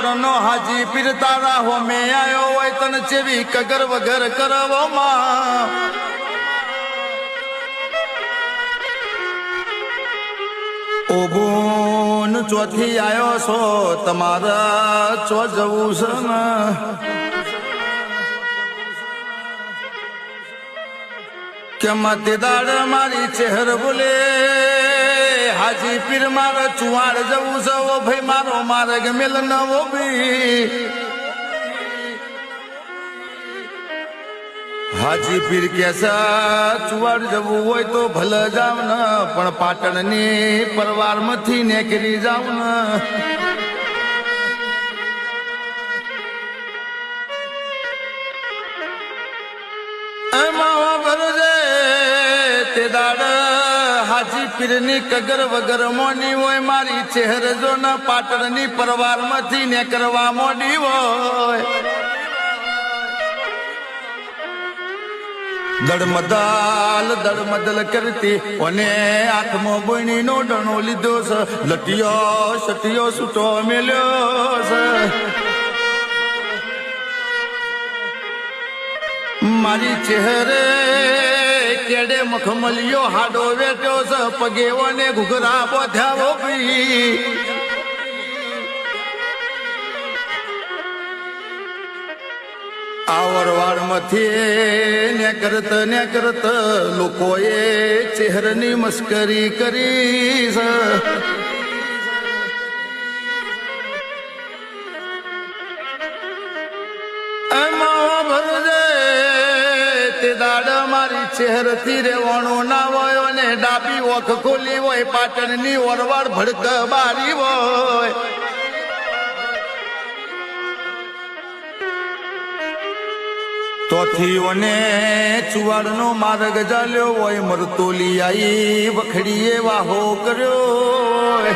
પાટણનો હાજી પીર તારા હોમે આયો હોય તને ચેવી કગર વગર કરવો માં ઓબોન ચોથી આયો છો તમારા ચો જવું છે ને કે મતે દાડ મારી ચહેર બોલે હાજી પીર મારે ચુવાડ જવું છે ઓ ભાઈ મારો માર્ગ મેલ નવો બી હાજી પીર કેસા ચુવાડ જવું હોય તો ભલે જાવ ને પણ પાટણની પરવારમાંથી નીકળી જાવ ને એમાં ભરજે તે દાડ હાજી પીરની કગર વગર મોની હોય મારી ચહેર જો ન પાટણની પરવારમાંથી નીકળવા મોડી હોય દડમદલ કરતી અને હાથમાં બોણીનો ડણો લીધો છે લટિયો સટિયો છૂટો મેલ્યો છે મારી ચહેરે કેડે મખમલિયો હાડો વેટ્યો છે પગેઓને ઘૂઘરા બોધ્યાવો ભી આવરવાડ માંથી ને કરત લોકોએ ચહેરની મસ્કરી કરી છે એમાં ભરજે તે દાડ મારી ચહેરથી રેવાણો ના હોય અને ડાબી ઓખ ખોલી હોય પાટણની ઓરવાડ ભડક બારી હોય તોથીઓને ચુવાડનો માર્ગ ચાલ્યો હોય મરતોલી આઈ વખડીએ વાહો કર્યો